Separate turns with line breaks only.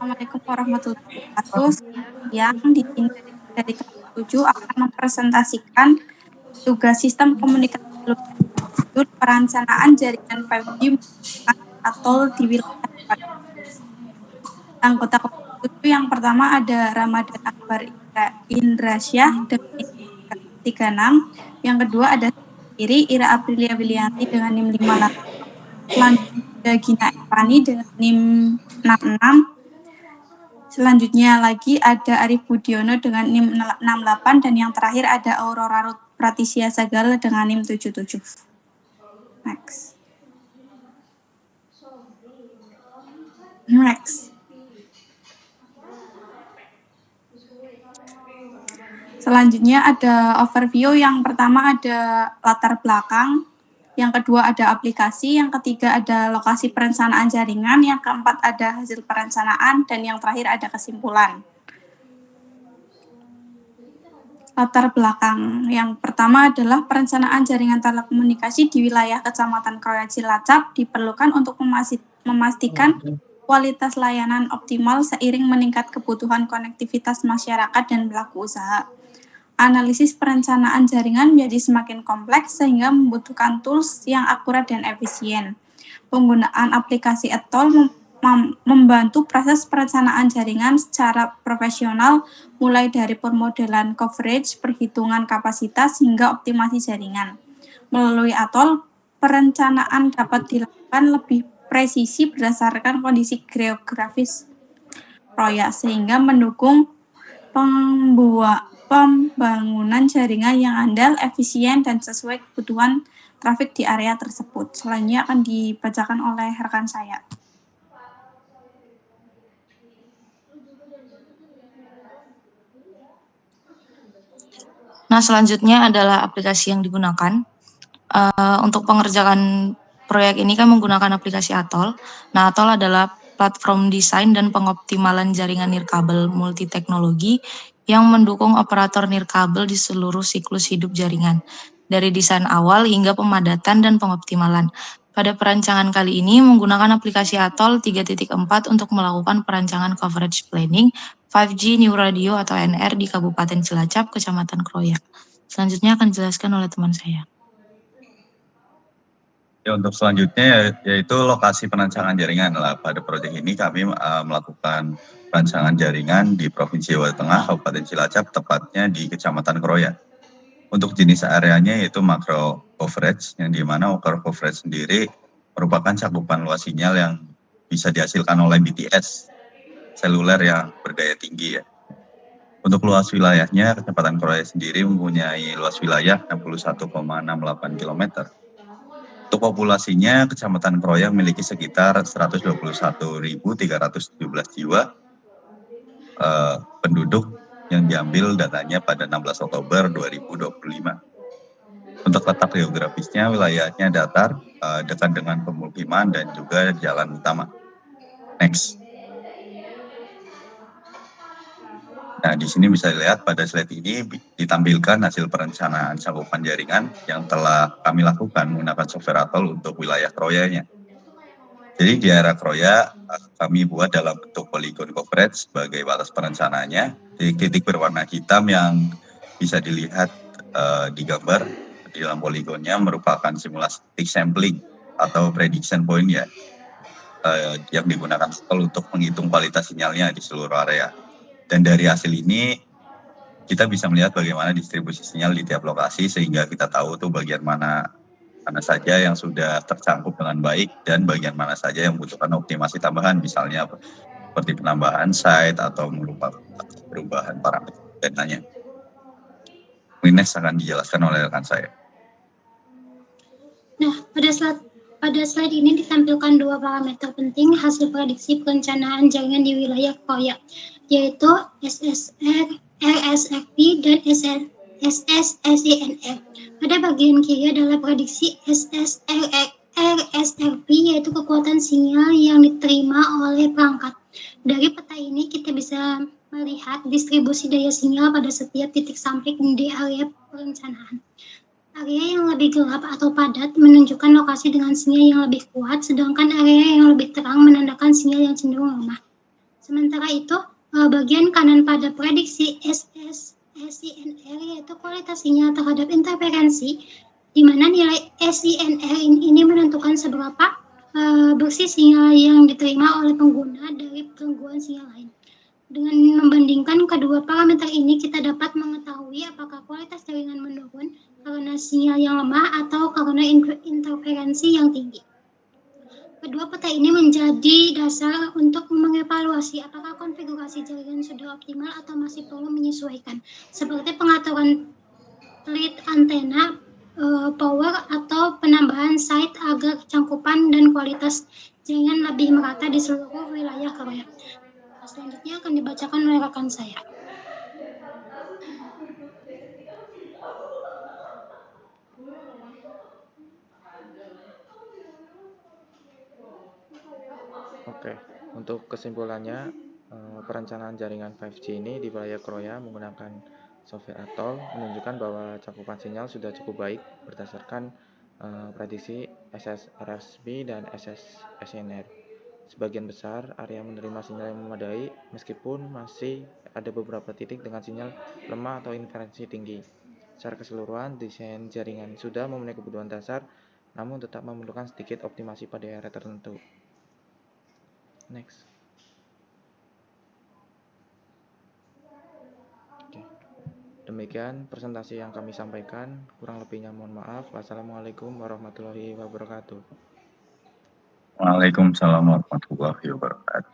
Assalamualaikum warahmatullahi wabarakatuh. Yang di sini dari kelas 7 akan mempresentasikan tugas sistem komunikasi seluler perencanaan jaringan 5G atau di wilayah anggota kelas 7 yang pertama ada Ramadan Akbar Indrasyah dengan NIM 36, yang kedua ada Sendiri Ira Aprilia Wilianti dengan NIM 58, selanjutnya Gina Epani dengan NIM 66. Selanjutnya lagi ada Arif Budiono dengan NIM 68 dan yang terakhir ada Aurora Ruth Pratisia Sagala dengan NIM 77. Next. Selanjutnya ada overview. Yang pertama ada latar belakang, yang kedua ada aplikasi, yang ketiga ada lokasi perencanaan jaringan, yang keempat ada hasil perencanaan, dan yang terakhir ada kesimpulan. Latar belakang. Yang pertama adalah perencanaan jaringan telekomunikasi di wilayah Kecamatan Kroya Cilacap diperlukan untuk memastikan kualitas layanan optimal seiring meningkat kebutuhan konektivitas masyarakat dan pelaku usaha. Analisis perencanaan jaringan menjadi semakin kompleks sehingga membutuhkan tools yang akurat dan efisien. Penggunaan aplikasi Atoll membantu proses perencanaan jaringan secara profesional, mulai dari pemodelan coverage, perhitungan kapasitas, hingga optimasi jaringan. Melalui Atoll, perencanaan dapat dilakukan lebih presisi berdasarkan kondisi geografis proyek, sehingga mendukung pembangunan jaringan yang andal, efisien, dan sesuai kebutuhan trafik di area tersebut. Selanjutnya akan dibacakan oleh rekan saya.
Nah, selanjutnya adalah aplikasi yang digunakan. Untuk pengerjaan proyek ini kan menggunakan aplikasi Atoll. Nah, Atoll adalah platform desain dan pengoptimalan jaringan nirkabel multiteknologi yang mendukung operator nirkabel di seluruh siklus hidup jaringan, dari desain awal hingga pemadatan dan pengoptimalan. Pada perancangan kali ini menggunakan aplikasi Atoll 3.4 untuk melakukan perancangan coverage planning 5G New Radio atau NR di Kabupaten Cilacap, Kecamatan Kroya. Selanjutnya akan dijelaskan oleh teman saya.
Ya, untuk selanjutnya yaitu lokasi perancangan jaringan. Pada proyek ini kami melakukan perancangan jaringan di Provinsi Jawa Tengah, Kabupaten Cilacap, tepatnya di Kecamatan Kroya. Untuk jenis areanya yaitu macro coverage, yang dimana macro coverage sendiri merupakan cakupan luas sinyal yang bisa dihasilkan oleh BTS seluler yang berdaya tinggi ya. Untuk luas wilayahnya, Kecamatan Kroya sendiri mempunyai luas wilayah 61,68 km. Untuk populasinya, Kecamatan Kroya memiliki sekitar 121.317 jiwa penduduk yang diambil datanya pada 16 Oktober 2025. Untuk letak geografisnya, wilayahnya datar, dekat dengan pemukiman dan juga jalan utama. Next. Nah, di sini bisa dilihat pada slide ini ditampilkan hasil perencanaan cakupan jaringan yang telah kami lakukan menggunakan software Atoll untuk wilayah Kroyanya. Jadi di area Kroya kami buat dalam bentuk polygon coverage sebagai batas perencanaannya. Titik berwarna hitam yang bisa dilihat di gambar di dalam poligonnya merupakan simulasi titik sampling atau prediction point ya, yang digunakan Atoll untuk menghitung kualitas sinyalnya di seluruh area. Dan dari hasil ini kita bisa melihat bagaimana distribusi sinyal di tiap lokasi sehingga kita tahu tuh bagian mana saja yang sudah tercangkup dengan baik dan bagian mana saja yang membutuhkan optimasi tambahan, misalnya seperti penambahan site atau merupakan perubahan parameter datanya. Ini akan dijelaskan oleh rekan saya.
Nah, pada slide ini ditampilkan dua parameter penting hasil prediksi perencanaan jaringan di wilayah Kroya, yaitu SSR, RSRP, dan SSSINR. Pada bagian kiri adalah prediksi RSRP, yaitu kekuatan sinyal yang diterima oleh perangkat. Dari peta ini kita bisa melihat distribusi daya sinyal pada setiap titik sampling di area perencanaan. Area yang lebih gelap atau padat menunjukkan lokasi dengan sinyal yang lebih kuat, sedangkan area yang lebih terang menandakan sinyal yang cenderung lemah. Sementara itu, bagian kanan pada prediksi SINR yaitu kualitas sinyal terhadap interferensi, di mana nilai SINR ini menentukan seberapa bersih sinyal yang diterima oleh pengguna dari gangguan sinyal lain. Dengan membandingkan kedua parameter ini, kita dapat mengetahui apakah kualitas jaringan menurun karena sinyal yang lemah atau karena interferensi yang tinggi. Kedua peta ini menjadi dasar untuk mengevaluasi apakah konfigurasi jaringan sudah optimal atau masih perlu menyesuaikan, seperti pengaturan plate antena, power, atau penambahan site agar cangkupan dan kualitas jaringan lebih merata di seluruh wilayah Korea. Selanjutnya akan dibacakan oleh rekan saya.
Oke, untuk kesimpulannya, perencanaan jaringan 5G ini di wilayah Korea menggunakan software Atoll menunjukkan bahwa cakupan sinyal sudah cukup baik berdasarkan prediksi SSRSB dan SSNR. Sebagian besar area menerima sinyal yang memadai, meskipun masih ada beberapa titik dengan sinyal lemah atau interferensi tinggi. Secara keseluruhan, desain jaringan sudah memenuhi kebutuhan dasar, namun tetap memerlukan sedikit optimasi pada area tertentu. Next. Oke. Demikian presentasi yang kami sampaikan. Kurang lebihnya mohon maaf. Wassalamualaikum warahmatullahi wabarakatuh.
Waalaikumsalam warahmatullahi wabarakatuh.